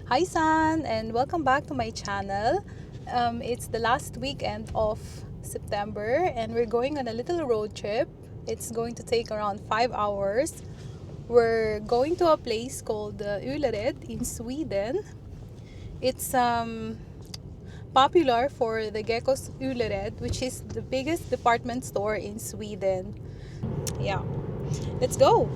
Hi San, and welcome back to my channel. It's the last weekend of September and we're going on a little road trip. It's going to take around 5 hours. We're going to a place called Ullared in Sweden. It's popular for the GEKÅS Ullered, which is the biggest department store in Sweden. Yeah, let's go!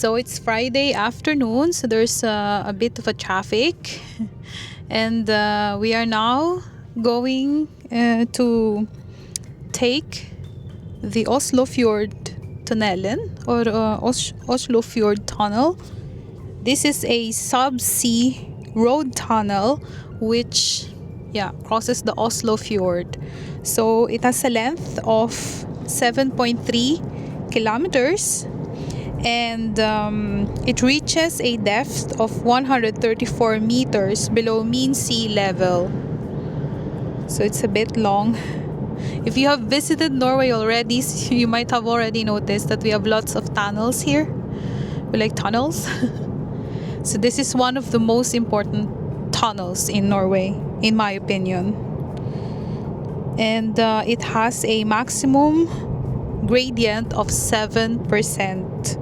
So it's Friday afternoon, so there's a bit of a traffic. And we are now going to take the Oslofjord Tunnelen, or Oslofjord Tunnel. This is a subsea road tunnel which crosses the Oslo Fjord. So it has a length of 7.3 kilometers, and it reaches a depth of 134 meters below mean sea level. So it's a bit long. If you have visited Norway already, you might have already noticed that we have lots of tunnels here. We like tunnels. So this is one of the most important tunnels in Norway, in my opinion. And it has a maximum gradient of 7%.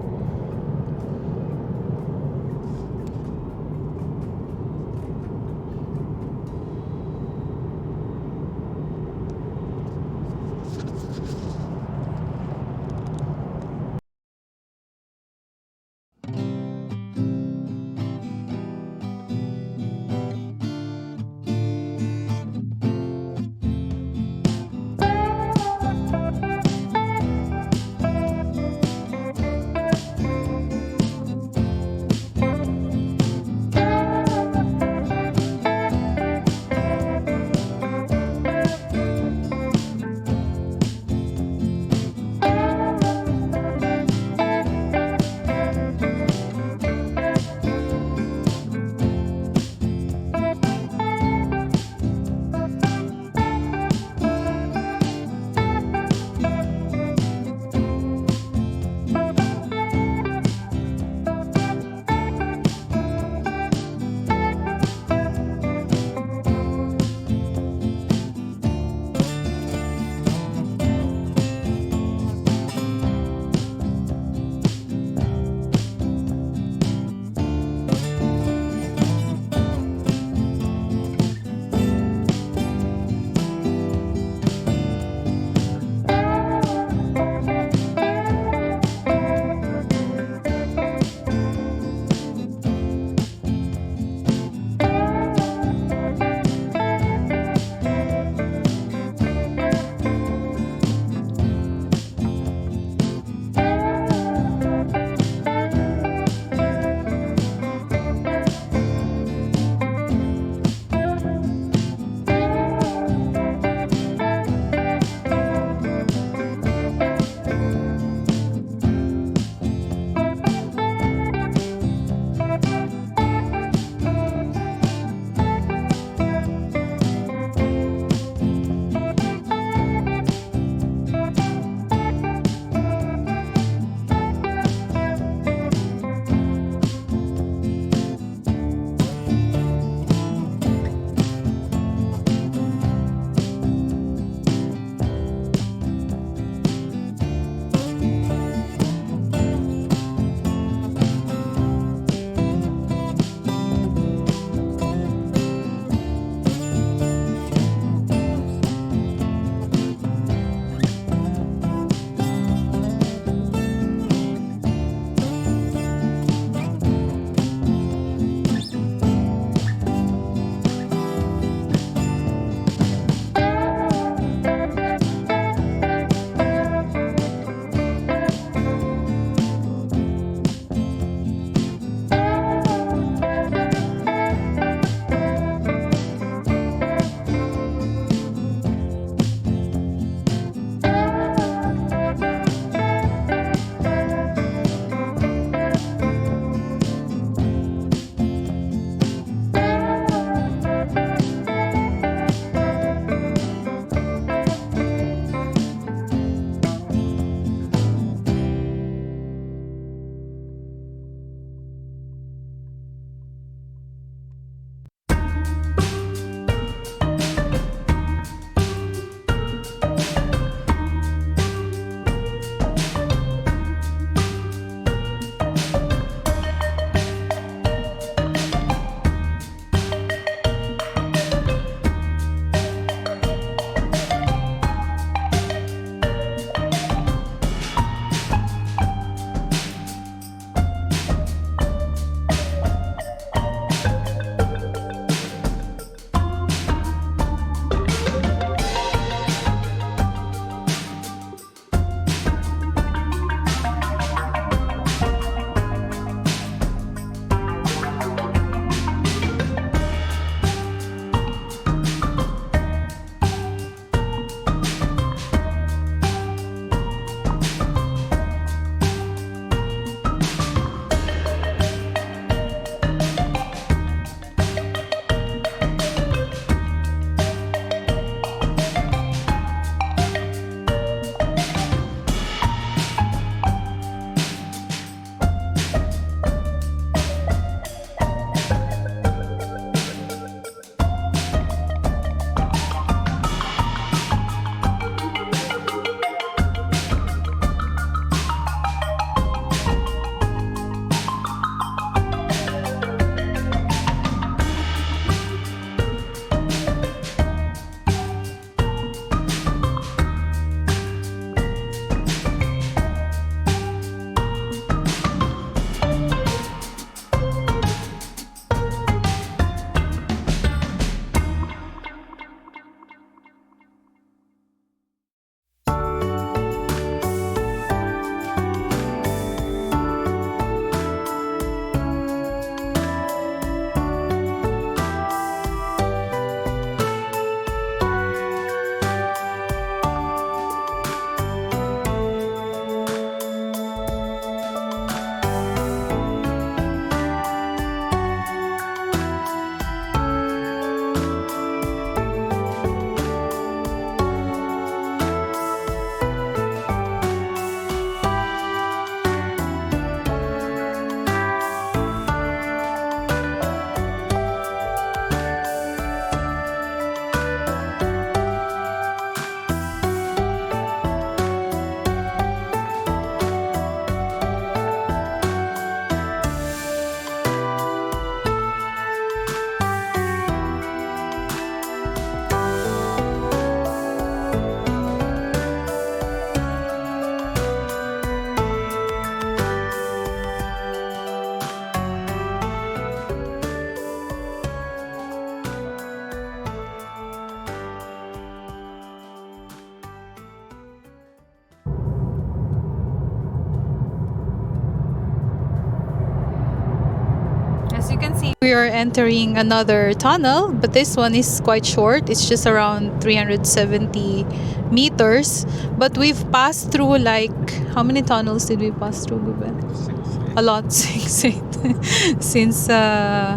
We are entering another tunnel, but this one is quite short. It's just around 370 meters. But we've passed through, like, how many tunnels did we pass through, Guben? A lot, six, eight, since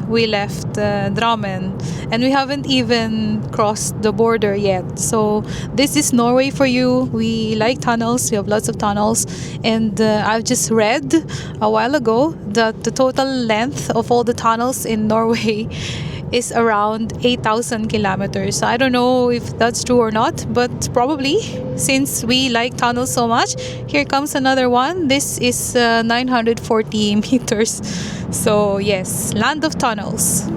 we left Drammen, and we haven't even crossed the border yet. So this is Norway for you. We like tunnels. We have lots of tunnels, and I've just read a while ago that the total length of all the tunnels in Norway is around 8,000 kilometers. So I don't know if that's true or not, but probably, since we like tunnels so much. Here comes another one. This is 940 meters. So yes, land of tunnels.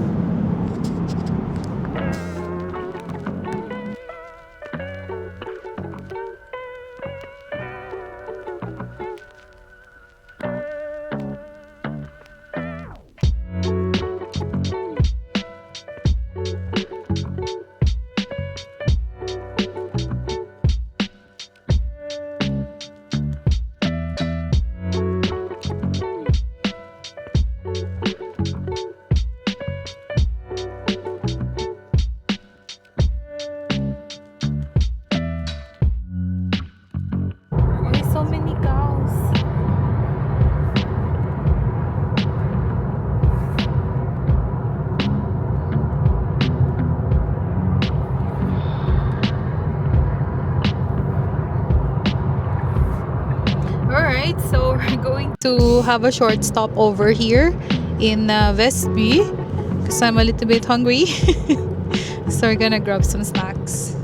Alright, so we're going to have a short stop over here in Vestby because I'm a little bit hungry. So we're gonna grab some snacks.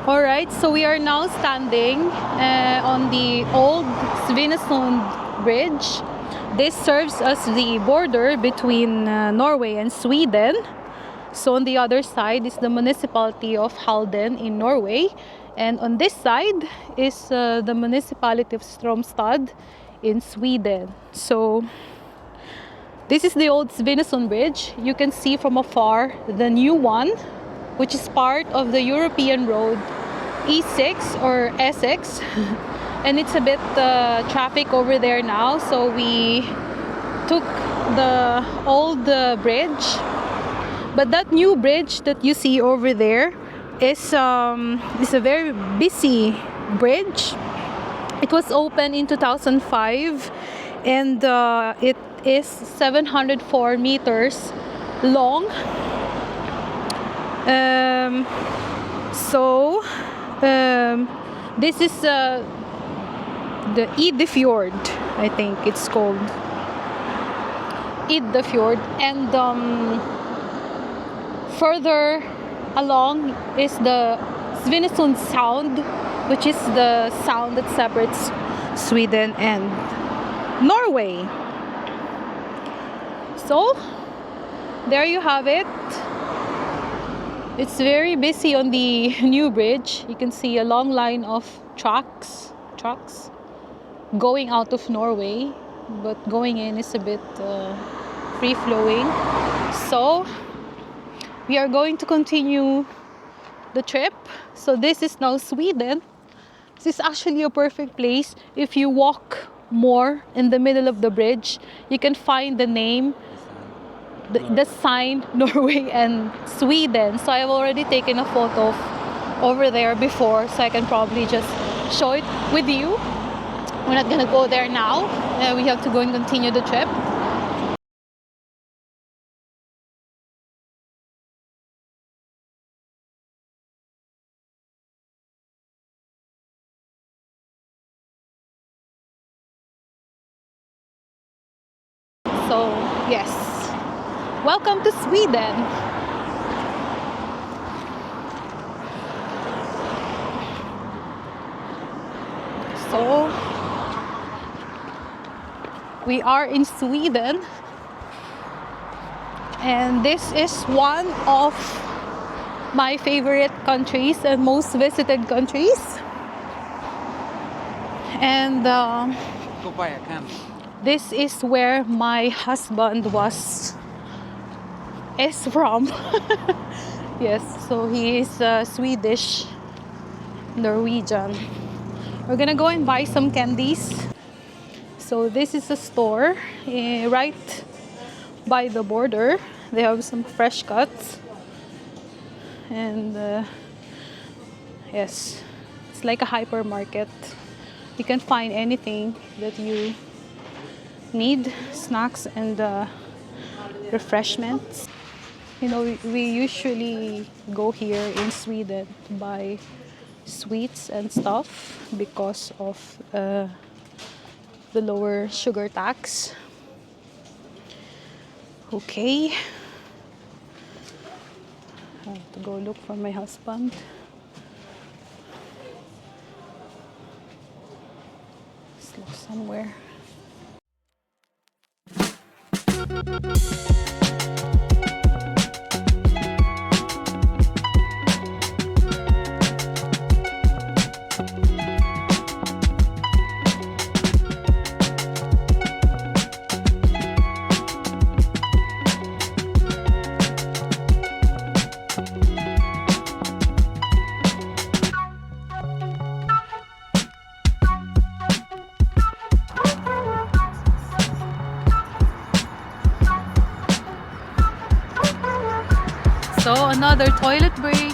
Alright, so we are now standing on the old Svinesund Bridge. This serves as the border between Norway and Sweden. So on the other side is the municipality of Halden in Norway. And on this side is the municipality of Stromstad in Sweden. So this is the old Svinesund Bridge. You can see from afar the new one, which is part of the European road E6 or Essex. And it's a bit traffic over there now, so we took the old bridge. But that new bridge that you see over there is a very busy bridge. It was opened in 2005, and it is 704 meters long. Um, so this is the Idefjord, I think it's called Idefjord, and further along is the Svinesund Sound, which is the sound that separates Sweden and Norway. So there you have it. It's very busy on the new bridge. You can see a long line of trucks going out of Norway, but going in is a bit free flowing. So we are going to continue the trip. So this is now Sweden. This is actually a perfect place. If you walk more in the middle of the bridge, you can find the name, the sign Norway and Sweden. So I've already taken a photo over there before, so I can probably just show it with you. We're not gonna go there now. We have to go and continue the trip. So yes, welcome to Sweden. So we are in Sweden, and this is one of my favorite countries and most visited countries. And this is where my husband is from. Yes, so he is Swedish Norwegian. We're gonna go and buy some candies. So this is a store right by the border. They have some fresh cuts, and yes, it's like a hypermarket. You can find anything that you need, snacks and refreshments. You know, we usually go here in Sweden to buy sweets and stuff because of the lower sugar tax. Okay, I have to go look for my husband. He's lost somewhere. So another toilet break.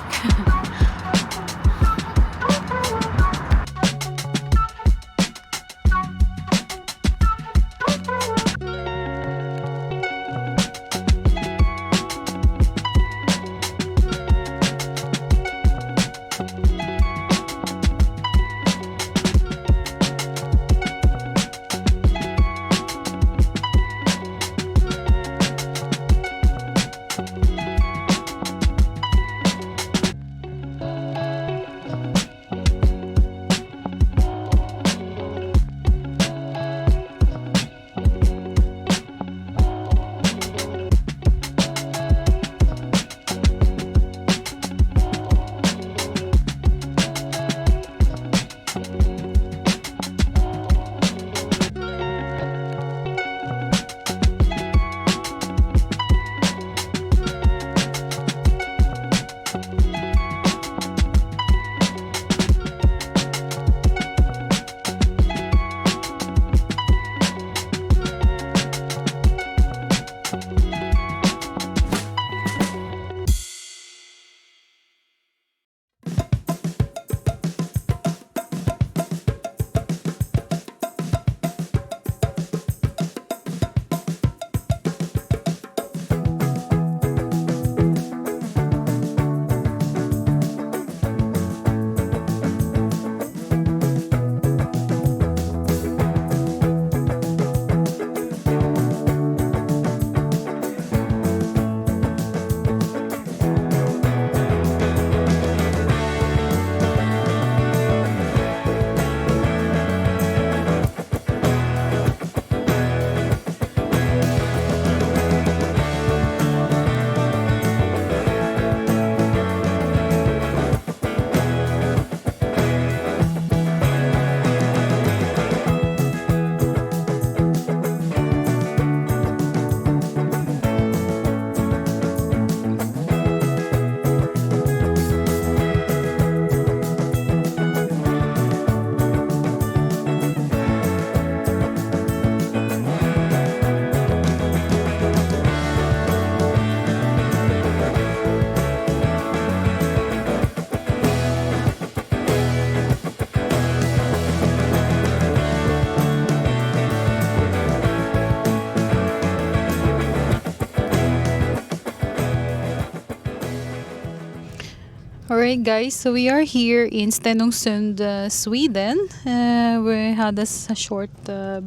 Alright guys, so we are here in Stenungsund, Sweden. We had a short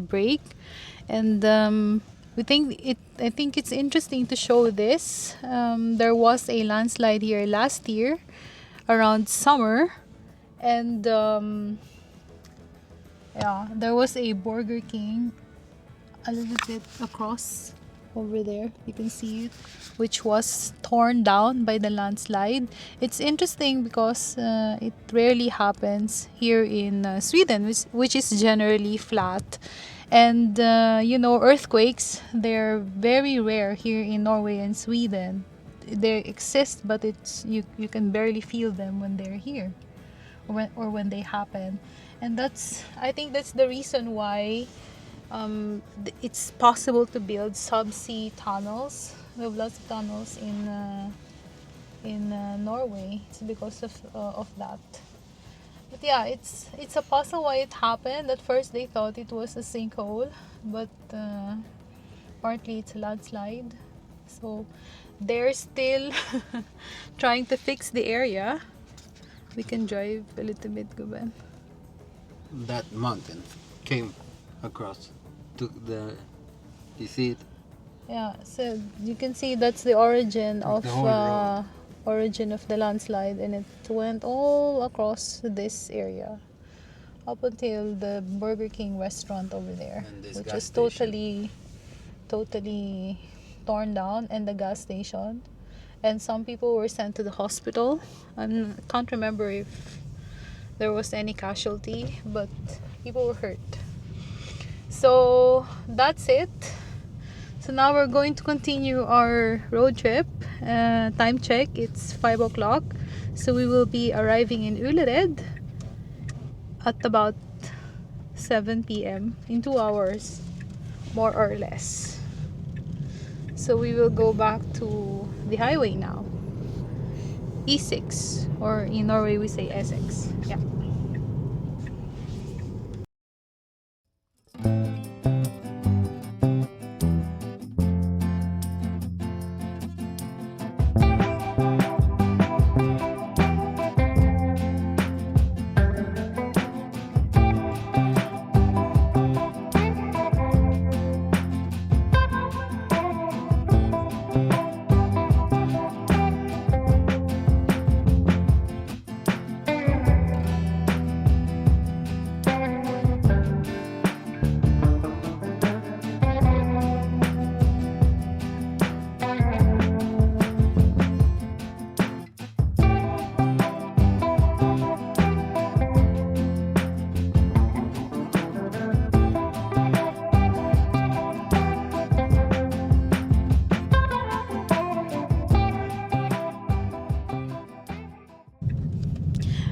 break, and I think it's interesting to show this. There was a landslide here last year around summer, and yeah, there was a Burger King a little bit across over there, you can see it, which was torn down by the landslide. It's interesting because it rarely happens here in Sweden, which is generally flat, and you know, earthquakes, they're very rare here in Norway and Sweden. They exist, but you can barely feel them when they're here, or when they happen. And I think that's the reason why it's possible to build subsea tunnels. We have lots of tunnels in Norway. It's because of that. But yeah, it's a puzzle why it happened. At first they thought it was a sinkhole, but partly it's a landslide. So they're still trying to fix the area. We can drive a little bit, Guben. That mountain came across to the, you see it? Yeah, so you can see that's the origin of the whole road. Origin of the landslide, and it went all across this area up until the Burger King restaurant over there, which is totally torn down, and the gas station, and some people were sent to the hospital. I can't remember if there was any casualty, but people were hurt. So that's it. So now we're going to continue our road trip. Time check, it's 5 o'clock. So we will be arriving in Ullared at about 7 p.m. in 2 hours, more or less. So we will go back to the highway now. E6, or in Norway we say Essex. Yeah.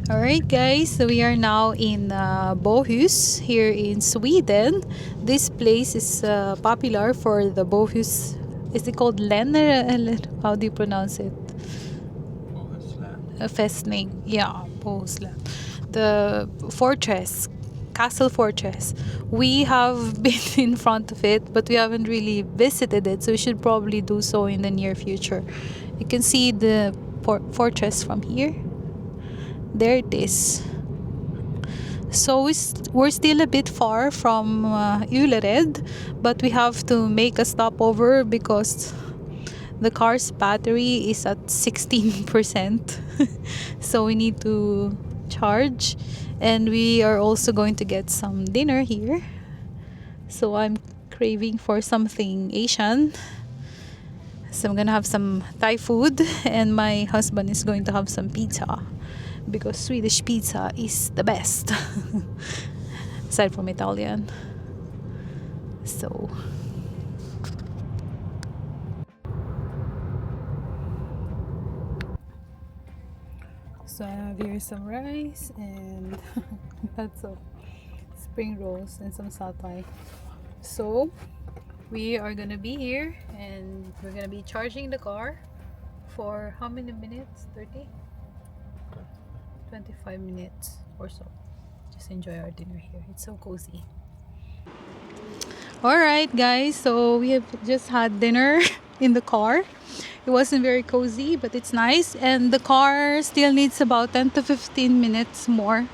Alright guys, so we are now in Bohus here in Sweden. This place is popular for the Bohus. Is it called Lenner? How do you pronounce it? Festning. Yeah, Bohusland. The fortress, castle fortress. We have been in front of it, but we haven't really visited it, so we should probably do so in the near future. You can see the fortress from here. There it is. So we're still a bit far from Ullared, but we have to make a stopover because the car's battery is at 16%. So we need to charge, and we are also going to get some dinner here. So I'm craving for something Asian. So I'm gonna have some Thai food, and my husband is going to have some pizza, because Swedish pizza is the best aside from Italian. So I have here some rice and lots of spring rolls and some satay. So we are gonna be here, and we're gonna be charging the car for how many minutes? 30? 25 minutes or so. Just enjoy our dinner here. It's so cozy. Alright guys, so we have just had dinner in the car. It wasn't very cozy, but it's nice. And the car still needs about 10 to 15 minutes more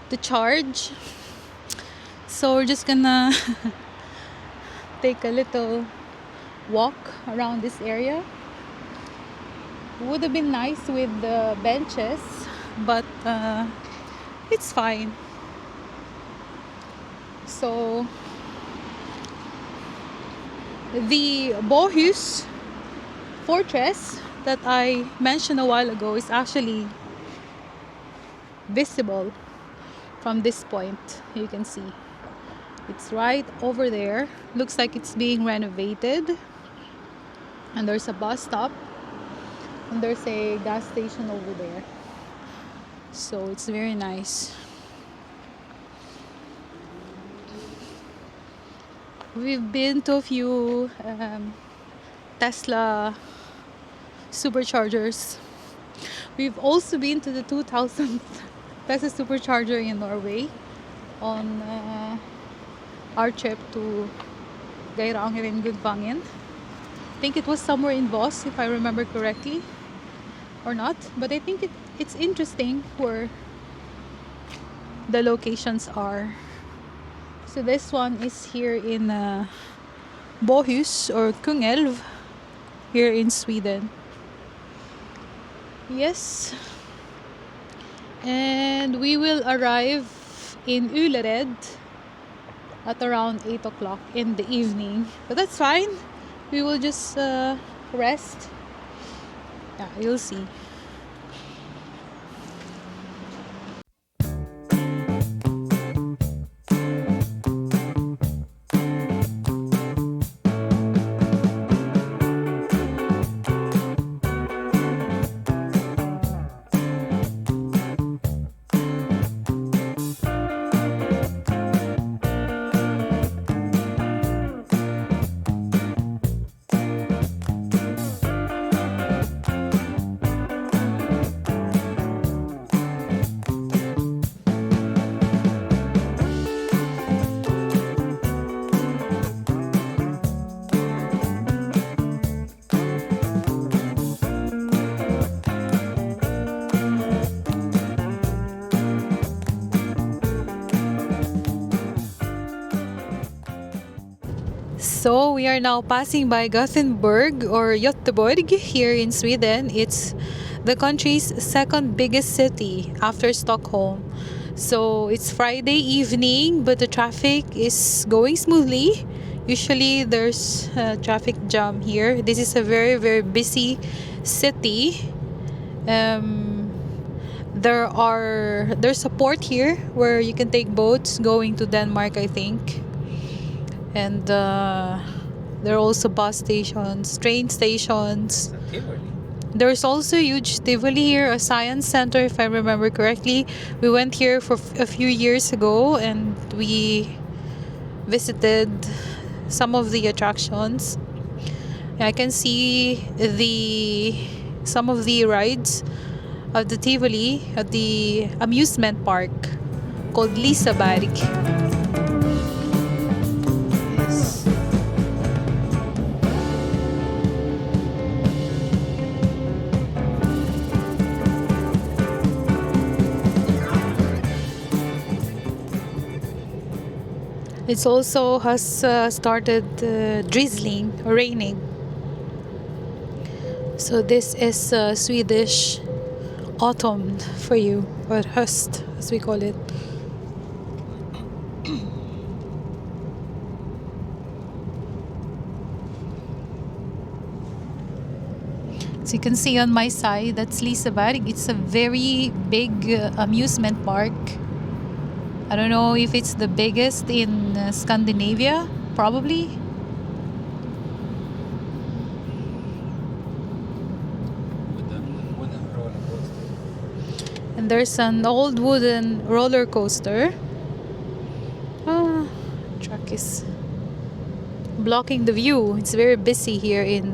to charge. So we're just gonna take a little walk around this area. Would have been nice with the benches, but it's fine. So the Bohus fortress that I mentioned a while ago is actually visible from this point. You can see it's right over there. Looks like it's being renovated, and there's a bus stop and there's a gas station over there, so it's very nice. We've been to a few Tesla superchargers. We've also been to the 2000 Tesla supercharger in Norway on our trip to Geiranger in Gudvangen. I think it was somewhere in Voss, if I remember correctly, or not, but I think it's interesting where the locations are. So this one is here in Bohus or Kungälv here in Sweden. Yes, and we will arrive in Ullared at around 8 o'clock in the evening, but that's fine. We will just rest. Yeah, you'll see. So we are now passing by Gothenburg or Göteborg here in Sweden. It's the country's second biggest city after Stockholm. So it's Friday evening, but the traffic is going smoothly. Usually there's a traffic jam here. This is a very, very busy city. There's a port here where you can take boats going to Denmark, I think. And there are also bus stations, train stations. There's also a huge Tivoli here, a science center, if I remember correctly. We went here for a few years ago and we visited some of the attractions. I can see some of the rides of the Tivoli at the amusement park called Liseberg. It also has started drizzling, raining. So this is Swedish autumn for you, or höst as we call it. So you can see on my side, that's Liseberg. It's a very big amusement park. I don't know if it's the biggest in Scandinavia, probably. Wooden roller coaster. And there's an old wooden roller coaster. Truck is blocking the view. It's very busy here in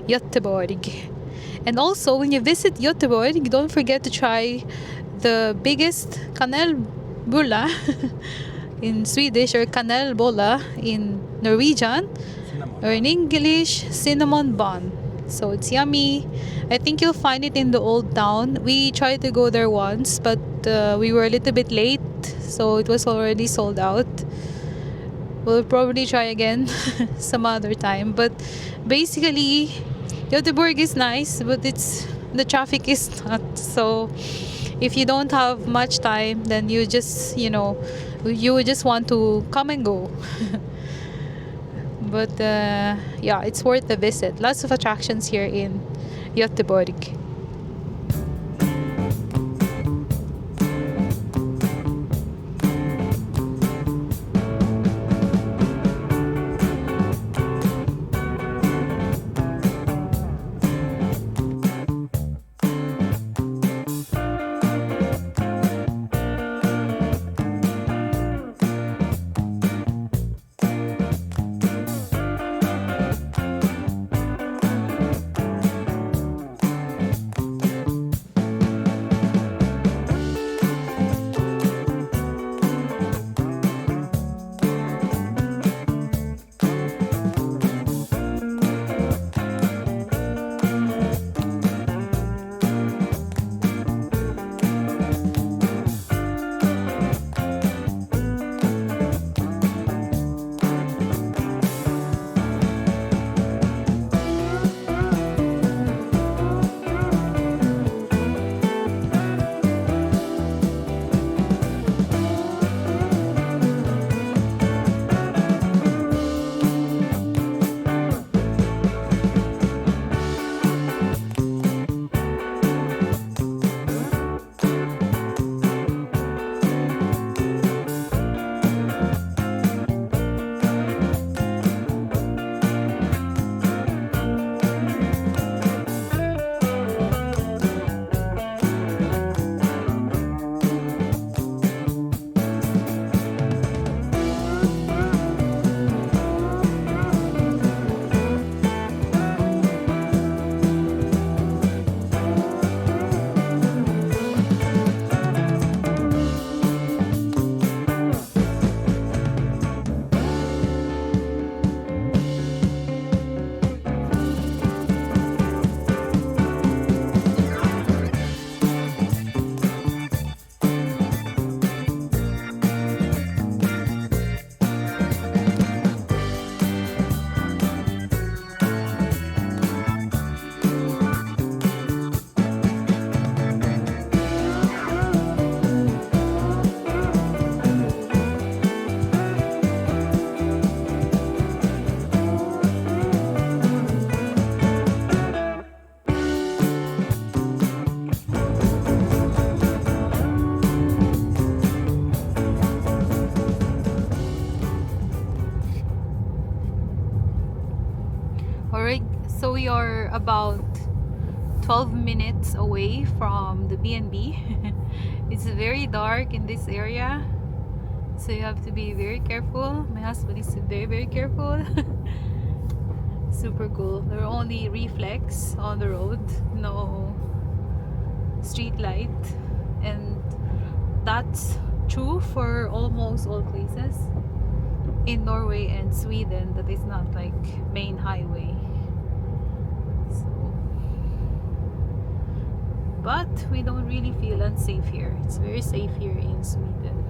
Göteborg. And also, when you visit Göteborg, don't forget to try the biggest kanelbulla in Swedish, or kanelbolla in Norwegian, Cinnamon. or in English, cinnamon bun. So it's yummy. I think you'll find it in the old town. We tried to go there once, but we were a little bit late, so it was already sold out. We'll probably try again some other time. But basically, Göteborg is nice, but the traffic is not. So if you don't have much time, then you just, you would just want to come and go. But yeah, it's worth the visit. Lots of attractions here in Göteborg. Alright, so we are about 12 minutes away from the B&B. It's very dark in this area, so you have to be very careful. My husband is very careful. Super cool. There are only reflex on the road, no street light, and that's true for almost all places in Norway and Sweden that is not like main highway. So, but we don't really feel unsafe here. It's very safe here in Sweden.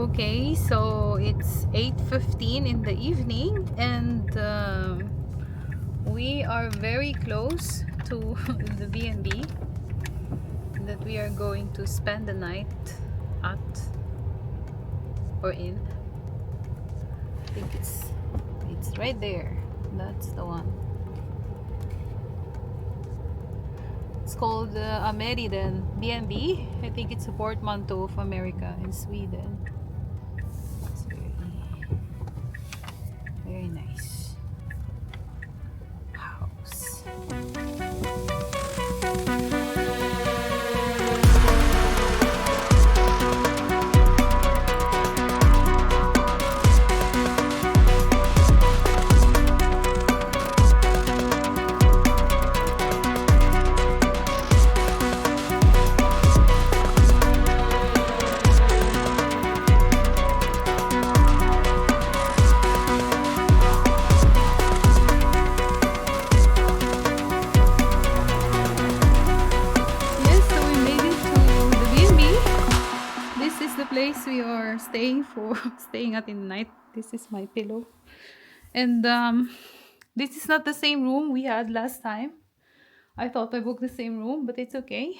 Okay, so it's 8:15 in the evening, and we are very close to the B&B that we are going to spend the night at or in. I think it's right there. That's the one. It's called Ameriden B&B. I think it's a portmanteau of America in Sweden. It's very nice house. Yes, so we made it to the B&B. This is the place we are staying at in the night. This is my pillow. And this is not the same room we had last time. I thought I booked the same room, but it's okay.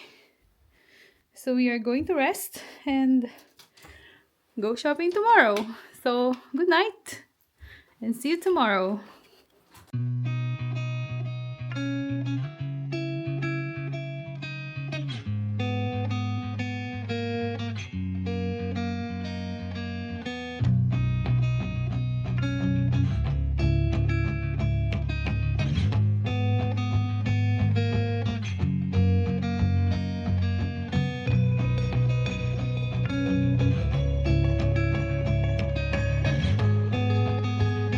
So we are going to rest and go shopping tomorrow. So good night and see you tomorrow.